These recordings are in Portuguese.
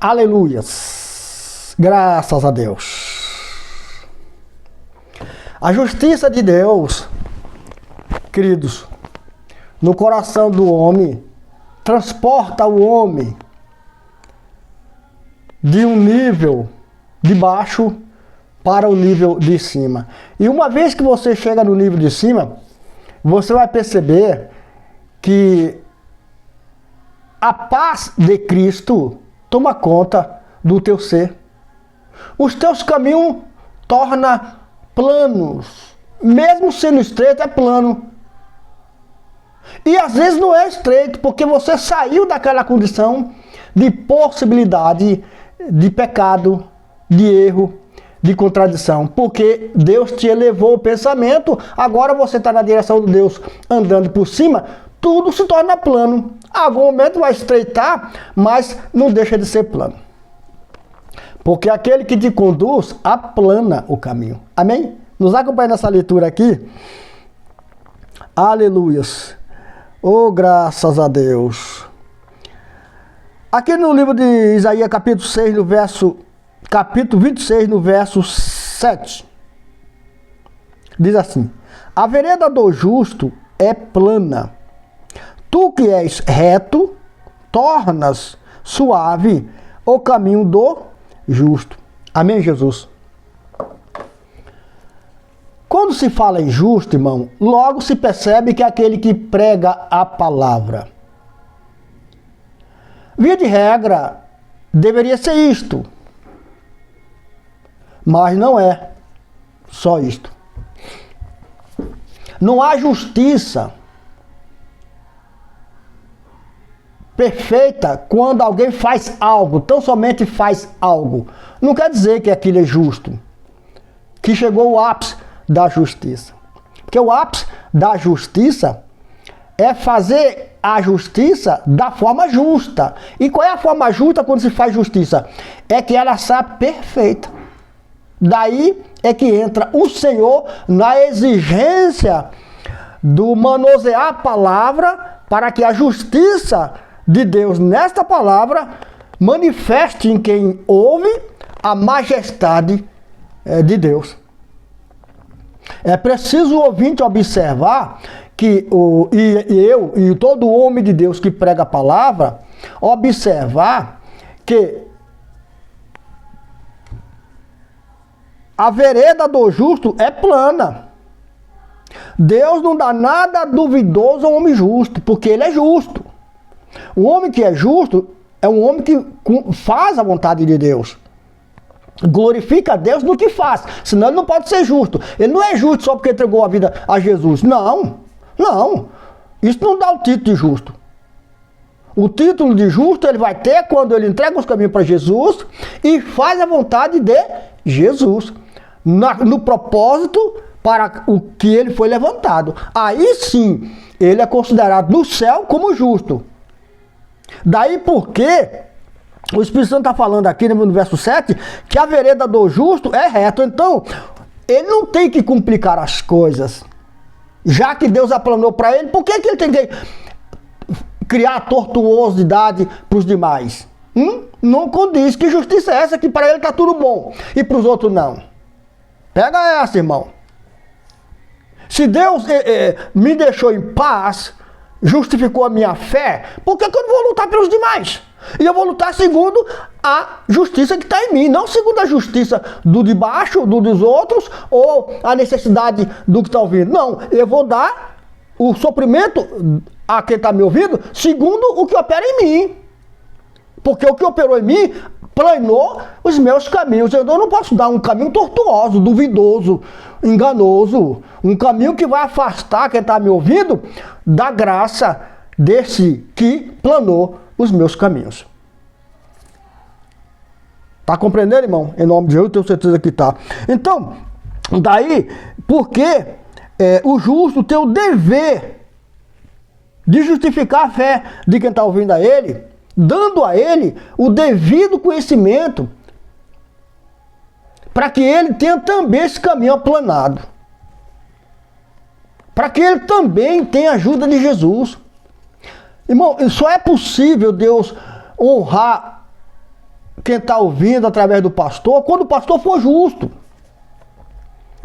Aleluias. Graças a Deus. A justiça de Deus, queridos, no coração do homem, transporta o homem de um nível de baixo para o nível de cima. E uma vez que você chega no nível de cima, você vai perceber que a paz de Cristo toma conta do teu ser. Os teus caminhos tornam planos. Mesmo sendo estreito, é plano. E às vezes não é estreito, porque você saiu daquela condição de possibilidade de pecado, de erro, de contradição. Porque Deus te elevou o pensamento, agora você está na direção de Deus, andando por cima, tudo se torna plano. Algum momento vai estreitar, mas não deixa de ser plano. Porque aquele que te conduz aplana o caminho. Amém? Nos acompanha nessa leitura aqui. Aleluias. Oh, graças a Deus. Aqui no livro de Isaías, capítulo 26, no verso 7. Diz assim: a vereda do justo é plana. Tu que és reto, tornas suave o caminho do justo. Amém, Jesus? Quando se fala em justo, irmão, logo se percebe que é aquele que prega a palavra. Via de regra, deveria ser isto. Mas não é só isto. Não há justiça perfeita quando alguém faz algo, tão somente faz algo. Não quer dizer que aquilo é justo, que chegou o ápice da justiça. Porque o ápice da justiça é fazer a justiça da forma justa. E qual é a forma justa quando se faz justiça? É que ela seja perfeita. Daí é que entra o Senhor na exigência do manusear a palavra para que a justiça de Deus nesta palavra manifeste em quem ouve a majestade de Deus. É preciso o ouvinte observar que eu e todo homem de Deus que prega a palavra, observar que a vereda do justo é plana. Deus não dá nada duvidoso ao homem justo, porque ele é justo. O homem que é justo é um homem que faz a vontade de Deus. Glorifica a Deus no que faz, senão ele não pode ser justo. Ele não é justo só porque entregou a vida a Jesus. Não, não. Isso não dá o título de justo. O título de justo ele vai ter quando ele entrega os caminhos para Jesus e faz a vontade de Jesus, no propósito para o que ele foi levantado. Aí sim, ele é considerado no céu como justo. Daí porque o Espírito Santo está falando aqui no verso 7 que a vereda do justo é reta. Então, ele não tem que complicar as coisas. Já que Deus aplanou para ele, por que ele tem que criar tortuosidade para os demais? Não condiz. Que justiça é essa que para ele está tudo bom e para os outros não? Pega essa, irmão. Se Deus me deixou em paz, justificou a minha fé, por que eu não vou lutar pelos demais? E eu vou lutar segundo a justiça que está em mim, não segundo a justiça do de baixo, dos outros, ou a necessidade do que está ouvindo. Não, eu vou dar o sofrimento a quem está me ouvindo segundo o que opera em mim. Porque o que operou em mim planeou os meus caminhos. Eu não posso dar um caminho tortuoso, duvidoso, enganoso. Um caminho que vai afastar quem está me ouvindo da graça desse que planou os meus caminhos. Tá compreendendo, irmão? Em nome de Jesus, tenho certeza que tá. Então, daí, porque o justo tem o dever de justificar a fé de quem está ouvindo a ele, dando a ele o devido conhecimento, para que ele tenha também esse caminho aplanado. Para que ele também tenha a ajuda de Jesus. Irmão, só é possível Deus honrar quem está ouvindo através do pastor, quando o pastor for justo.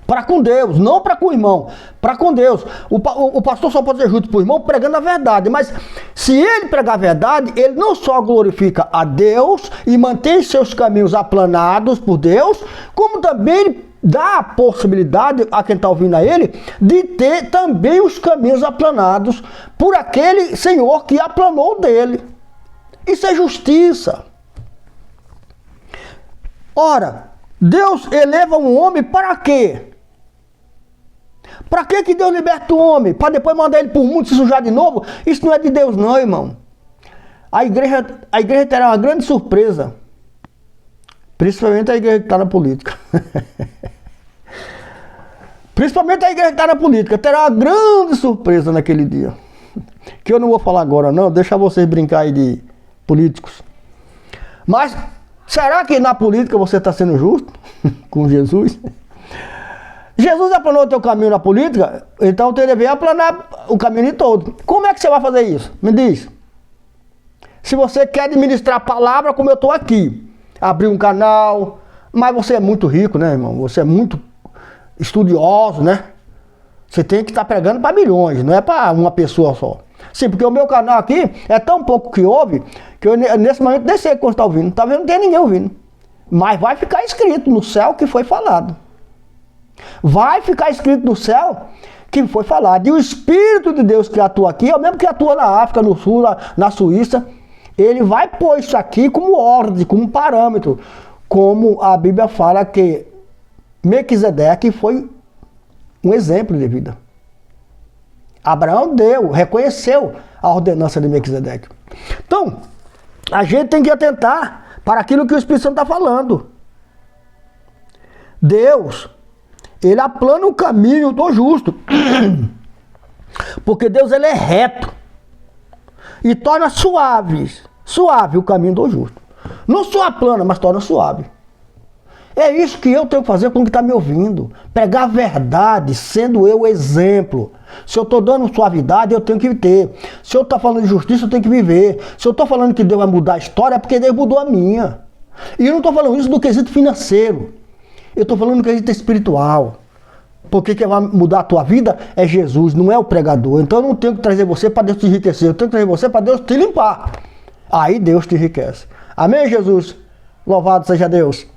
Para com Deus, não para com o irmão, para com Deus. O pastor só pode ser justo para o irmão pregando a verdade, mas se ele pregar a verdade, ele não só glorifica a Deus e mantém seus caminhos aplanados por Deus, como também ele dá a possibilidade a quem está ouvindo a ele de ter também os caminhos aplanados por aquele Senhor que aplanou dele. Isso é justiça. Ora, Deus eleva um homem para quê? Para que Deus liberta o homem? Para depois mandar ele para o mundo se sujar de novo? Isso não é de Deus não, irmão. A igreja terá uma grande surpresa. Principalmente a igreja que está na política. Principalmente a igreja que está na política. Terá uma grande surpresa naquele dia. Que eu não vou falar agora não. Deixa vocês brincar aí de políticos. Mas será que na política você está sendo justo com Jesus? Jesus aplanou o teu caminho na política, então você deve aplanar o caminho de todo. Como é que você vai fazer isso? Me diz. Se você quer administrar a palavra como eu estou aqui, abrir um canal, mas você é muito rico, né, irmão? Você é muito estudioso, né? Você tem que estar pregando para milhões, não é para uma pessoa só. Sim, porque o meu canal aqui é tão pouco que ouve, que eu nesse momento nem sei quando está ouvindo. Talvez não tenha ninguém ouvindo. Mas vai ficar escrito no céu que foi falado. Vai ficar escrito no céu que foi falado. E o Espírito de Deus que atua aqui, é o mesmo que atua na África, no Sul, na Suíça. Ele vai pôr isso aqui como ordem, como parâmetro. Como a Bíblia fala que Melquisedeque foi um exemplo de vida. Abraão reconheceu a ordenança de Melquisedeque. Então, a gente tem que atentar para aquilo que o Espírito Santo está falando. Deus, ele aplana o caminho do justo. Porque Deus, ele é reto. E torna suave o caminho do justo. Não só aplana, mas torna suave. É isso que eu tenho que fazer com quem está me ouvindo. Pregar a verdade, sendo eu o exemplo. Se eu estou dando suavidade, eu tenho que ter. Se eu estou falando de justiça, eu tenho que viver. Se eu estou falando que Deus vai mudar a história, é porque Deus mudou a minha. E eu não estou falando isso no quesito financeiro. Eu estou falando no quesito espiritual. Porque quem vai mudar a tua vida é Jesus, não é o pregador. Então eu não tenho que trazer você para Deus te enriquecer. Eu tenho que trazer você para Deus te limpar. Aí Deus te enriquece. Amém, Jesus? Louvado seja Deus.